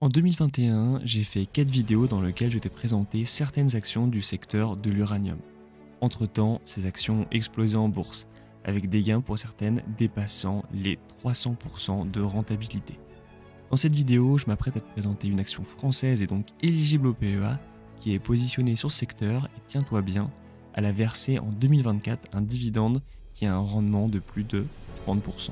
En 2021, j'ai fait 4 vidéos dans lesquelles je t'ai présenté certaines actions du secteur de l'uranium. Entre-temps, ces actions ont explosé en bourse, avec des gains pour certaines dépassant les 300% de rentabilité. Dans cette vidéo, je m'apprête à te présenter une action française et donc éligible au PEA, qui est positionnée sur ce secteur et tiens-toi bien, elle a versé en 2024 un dividende qui a un rendement de plus de 30%.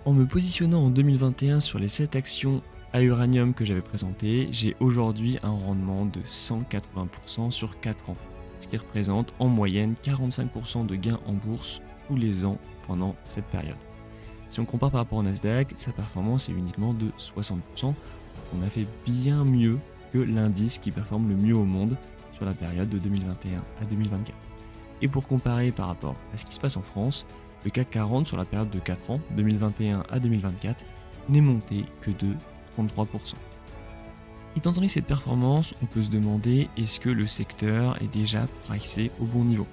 En me positionnant en 2021 sur les 7 actions à uranium que j'avais présentées, j'ai aujourd'hui un rendement de 180% sur 4 ans, ce qui représente en moyenne 45% de gains en bourse tous les ans pendant cette période. Si on compare par rapport au Nasdaq, sa performance est uniquement de 60%. On a fait bien mieux que l'indice qui performe le mieux au monde sur la période de 2021 à 2024. Et pour comparer par rapport à ce qui se passe en France, le CAC 40 sur la période de 4 ans, 2021 à 2024, n'est monté que de 33%. Étant donné cette performance, on peut se demander est-ce que le secteur est déjà pricé au bon niveau?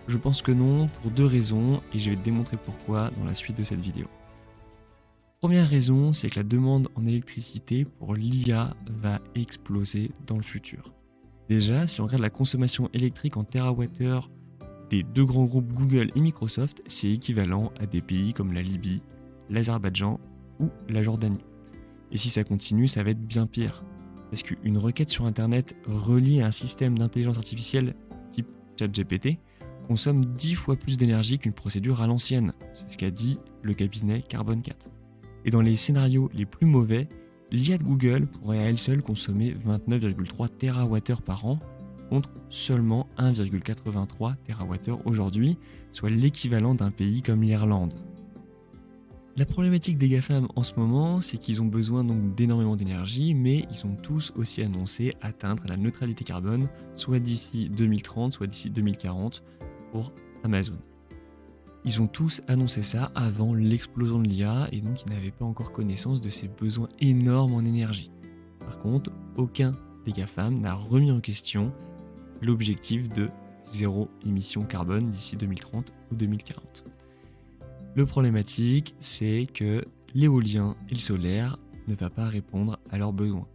Je pense que non, pour 2 raisons, et je vais te démontrer pourquoi dans la suite de cette vidéo. Première raison, c'est que la demande en électricité pour l'IA va exploser dans le futur. Déjà, si on regarde la consommation électrique en térawattheure des 2 grands groupes Google et Microsoft, c'est équivalent à des pays comme la Libye, l'Azerbaïdjan ou la Jordanie. Et si ça continue, ça va être bien pire. Parce qu'une requête sur Internet reliée à un système d'intelligence artificielle type ChatGPT consomme 10 fois plus d'énergie qu'une procédure à l'ancienne. C'est ce qu'a dit le cabinet Carbone 4. Et dans les scénarios les plus mauvais, l'IA de Google pourrait à elle seule consommer 29,3 TWh par an contre seulement 1,83 TWh aujourd'hui, soit l'équivalent d'un pays comme l'Irlande. La problématique des GAFAM en ce moment, c'est qu'ils ont besoin donc d'énormément d'énergie, mais ils ont tous aussi annoncé atteindre la neutralité carbone, soit d'ici 2030, soit d'ici 2040 pour Amazon. Ils ont tous annoncé ça avant l'explosion de l'IA et donc ils n'avaient pas encore connaissance de ces besoins énormes en énergie. Par contre, aucun des GAFAM n'a remis en question l'objectif de zéro émission carbone d'ici 2030 ou 2040. Le problématique, c'est que l'éolien et le solaire ne va pas répondre à leurs besoins.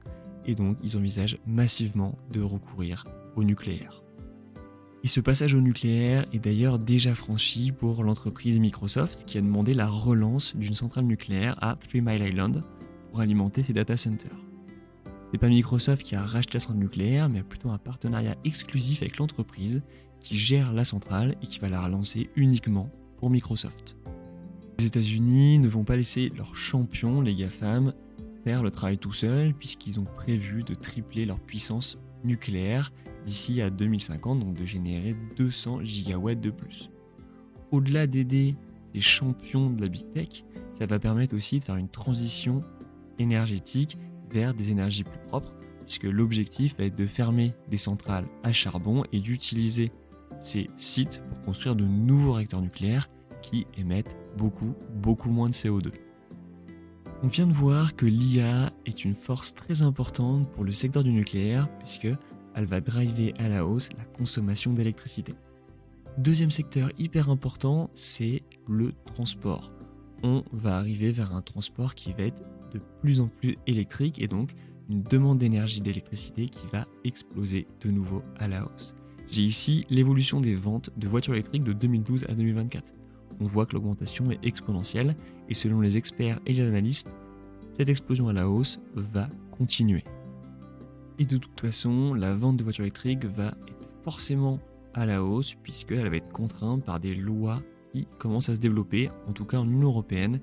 Et donc, ils envisagent massivement de recourir au nucléaire. Et ce passage au nucléaire est d'ailleurs déjà franchi pour l'entreprise Microsoft qui a demandé la relance d'une centrale nucléaire à 3 Mile Island pour alimenter ses data centers. C'est pas Microsoft qui a racheté la centrale nucléaire, mais plutôt un partenariat exclusif avec l'entreprise qui gère la centrale et qui va la relancer uniquement pour Microsoft. Les États-Unis ne vont pas laisser leurs champions, les GAFAM, faire le travail tout seuls puisqu'ils ont prévu de tripler leur puissance nucléaire d'ici à 2050, donc de générer 200 gigawatts de plus. Au-delà d'aider ces champions de la Big Tech, ça va permettre aussi de faire une transition énergétique vers des énergies plus propres, puisque l'objectif va être de fermer des centrales à charbon et d'utiliser ces sites pour construire de nouveaux réacteurs nucléaires qui émettent beaucoup moins de CO2. On vient de voir que l'IA est une force très importante pour le secteur du nucléaire puisque elle va driver à la hausse la consommation d'électricité. Deuxième secteur hyper important, c'est le transport. On va arriver vers un transport qui va être de plus en plus électrique et donc une demande d'énergie d'électricité qui va exploser de nouveau à la hausse. J'ai ici l'évolution des ventes de voitures électriques de 2012 à 2024. On voit que l'augmentation est exponentielle et selon les experts et les analystes, cette explosion à la hausse va continuer. Et de toute façon, la vente de voitures électriques va être forcément à la hausse puisqu'elle va être contrainte par des lois qui commencent à se développer, en tout cas en Union européenne.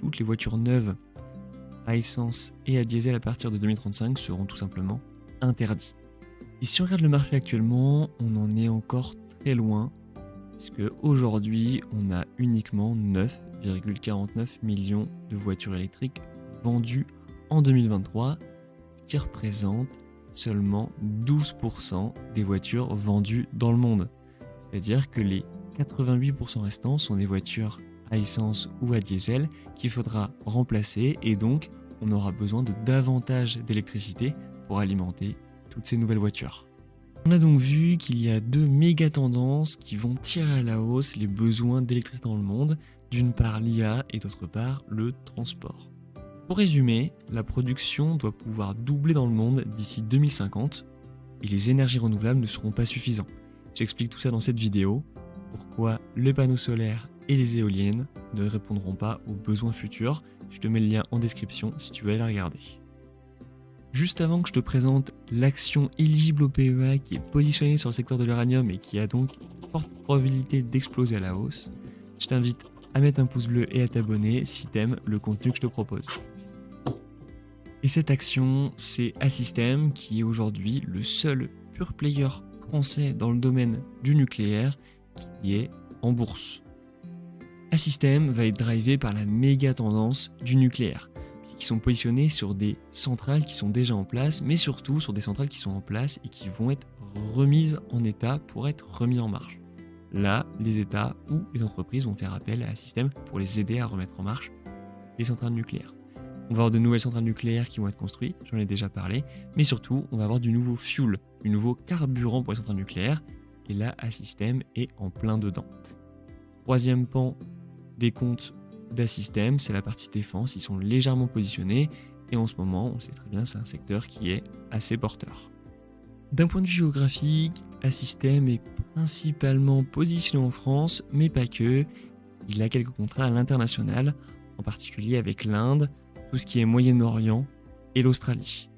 Toutes les voitures neuves à essence et à diesel à partir de 2035 seront tout simplement interdites. Et si on regarde le marché actuellement, on en est encore très loin puisque aujourd'hui, on a uniquement 9,49 millions de voitures électriques vendues en 2023, ce qui représente seulement 12% des voitures vendues dans le monde. C'est-à-dire que les 88% restants sont des voitures à essence ou à diesel qu'il faudra remplacer et donc on aura besoin de davantage d'électricité pour alimenter toutes ces nouvelles voitures. On a donc vu qu'il y a 2 méga tendances qui vont tirer à la hausse les besoins d'électricité dans le monde, d'une part l'IA et d'autre part le transport. Pour résumer, la production doit pouvoir doubler dans le monde d'ici 2050 et les énergies renouvelables ne seront pas suffisants. J'explique tout ça dans cette vidéo, pourquoi les panneaux solaires et les éoliennes ne répondront pas aux besoins futurs. Je te mets le lien en description si tu veux aller la regarder. Juste avant que je te présente l'action éligible au PEA qui est positionnée sur le secteur de l'uranium et qui a donc une forte probabilité d'exploser à la hausse, je t'invite à mettre un pouce bleu et à t'abonner si t'aimes le contenu que je te propose. Et cette action, c'est Assystem qui est aujourd'hui le seul pure player français dans le domaine du nucléaire qui est en bourse. Assystem va être drivé par la méga tendance du nucléaire, qui sont positionnés sur des centrales qui sont déjà en place, mais surtout sur des centrales qui sont en place et qui vont être remises en état pour être remis en marche. Là, les États ou les entreprises vont faire appel à Assystem pour les aider à remettre en marche les centrales nucléaires. On va avoir de nouvelles centrales nucléaires qui vont être construites, j'en ai déjà parlé, mais surtout, on va avoir du nouveau fuel, du nouveau carburant pour les centrales nucléaires, et là, Assystem est en plein dedans. Troisième pan des comptes d'Assystem, c'est la partie défense, ils sont légèrement positionnés, et en ce moment, on le sait très bien, c'est un secteur qui est assez porteur. D'un point de vue géographique, Assystem est principalement positionné en France, mais pas que. Il a quelques contrats à l'international, en particulier avec l'Inde, tout ce qui est Moyen-Orient et l'Australie.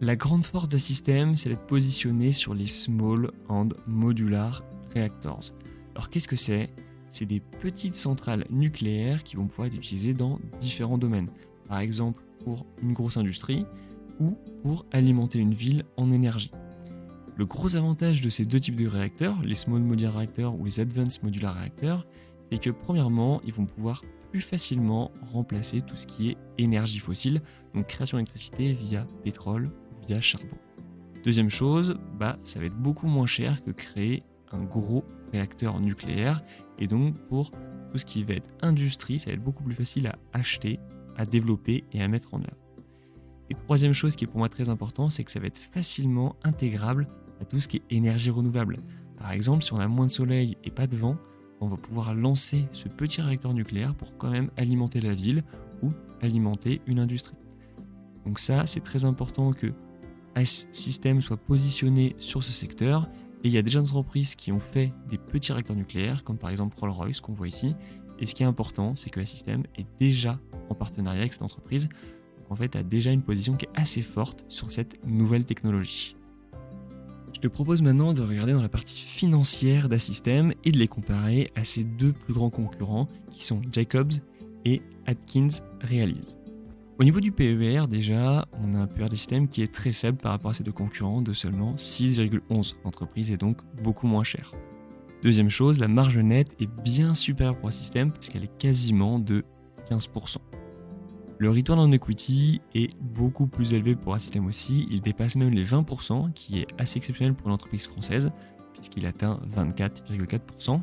La grande force d'Assystem, c'est d'être positionné sur les Small and Modular Reactors. Alors qu'est-ce que c'est ? C'est des petites centrales nucléaires qui vont pouvoir être utilisées dans différents domaines. Par exemple, pour une grosse industrie ou pour alimenter une ville en énergie. Le gros avantage de ces deux types de réacteurs, les Small Modular Reactors ou les Advanced Modular Reactors, c'est que premièrement, ils vont pouvoir plus facilement remplacer tout ce qui est énergie fossile, donc création d'électricité via pétrole ou via charbon. Deuxième chose, ça va être beaucoup moins cher que créer un gros réacteur nucléaire, et donc pour tout ce qui va être industrie, ça va être beaucoup plus facile à acheter, à développer et à mettre en œuvre. Et troisième chose qui est pour moi très important, c'est que ça va être facilement intégrable à tout ce qui est énergie renouvelable. Par exemple, si on a moins de soleil et pas de vent, on va pouvoir lancer ce petit réacteur nucléaire pour quand même alimenter la ville ou alimenter une industrie. Donc ça, c'est très important que Assystem soit positionné sur ce secteur. Et il y a déjà des entreprises qui ont fait des petits réacteurs nucléaires, comme par exemple Rolls-Royce qu'on voit ici. Et ce qui est important, c'est que Assystem est déjà en partenariat avec cette entreprise. Donc en fait, a déjà une position qui est assez forte sur cette nouvelle technologie. Je te propose maintenant de regarder dans la partie financière d'Assystem et de les comparer à ses deux plus grands concurrents qui sont Jacobs et Atkins Realis. Au niveau du PER, déjà, on a un PER d'Assystem qui est très faible par rapport à ces deux concurrents de seulement 6,11. L'entreprise est donc beaucoup moins chère. Deuxième chose, la marge nette est bien supérieure pour Assystem parce qu'elle est quasiment de 15%. Le return on equity est beaucoup plus élevé pour Assystem aussi, il dépasse même les 20%, qui est assez exceptionnel pour une entreprise française, puisqu'il atteint 24,4%.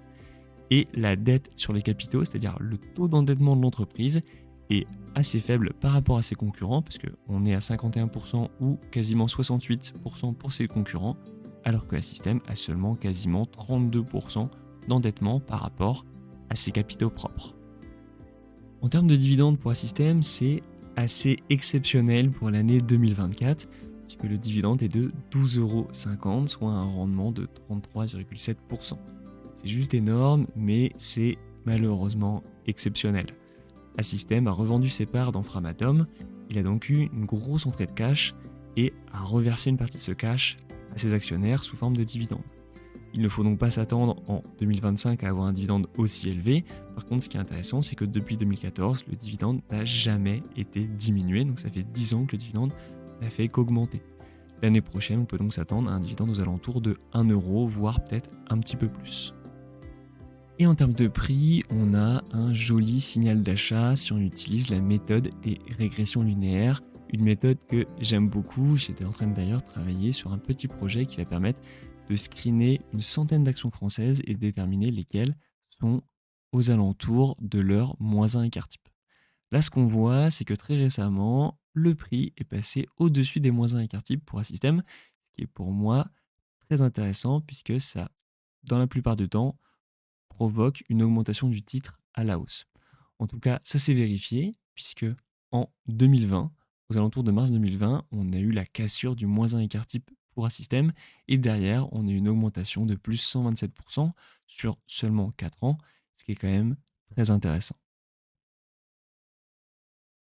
Et la dette sur les capitaux, c'est-à-dire le taux d'endettement de l'entreprise, est assez faible par rapport à ses concurrents, parce qu'on est à 51% ou quasiment 68% pour ses concurrents, alors que Assystem a seulement quasiment 32% d'endettement par rapport à ses capitaux propres. En termes de dividendes pour Assystem, c'est assez exceptionnel pour l'année 2024, puisque le dividende est de 12,50 €, soit un rendement de 33,7%. C'est juste énorme, mais c'est malheureusement exceptionnel. Assystem a revendu ses parts dans Framatome, il a donc eu une grosse entrée de cash et a reversé une partie de ce cash à ses actionnaires sous forme de dividendes. Il ne faut donc pas s'attendre en 2025 à avoir un dividende aussi élevé. Par contre, ce qui est intéressant, c'est que depuis 2014, le dividende n'a jamais été diminué. Donc ça fait 10 ans que le dividende n'a fait qu'augmenter. L'année prochaine, on peut donc s'attendre à un dividende aux alentours de 1 €, voire peut-être un petit peu plus. Et en termes de prix, on a un joli signal d'achat si on utilise la méthode des régressions linéaires. Une méthode que j'aime beaucoup. J'étais en train d'ailleurs de travailler sur un petit projet qui va permettre de screener une centaine d'actions françaises et de déterminer lesquelles sont aux alentours de leur -1 écart type. Là, ce qu'on voit, c'est que très récemment, le prix est passé au-dessus des -1 écart type pour Assystem, ce qui est pour moi très intéressant puisque ça, dans la plupart du temps, provoque une augmentation du titre à la hausse. En tout cas, ça s'est vérifié. puisque en 2020, aux alentours de mars 2020, on a eu la cassure du -1,4 type pour un système et derrière, on a eu une augmentation de plus 127% sur seulement 4 ans, ce qui est quand même très intéressant.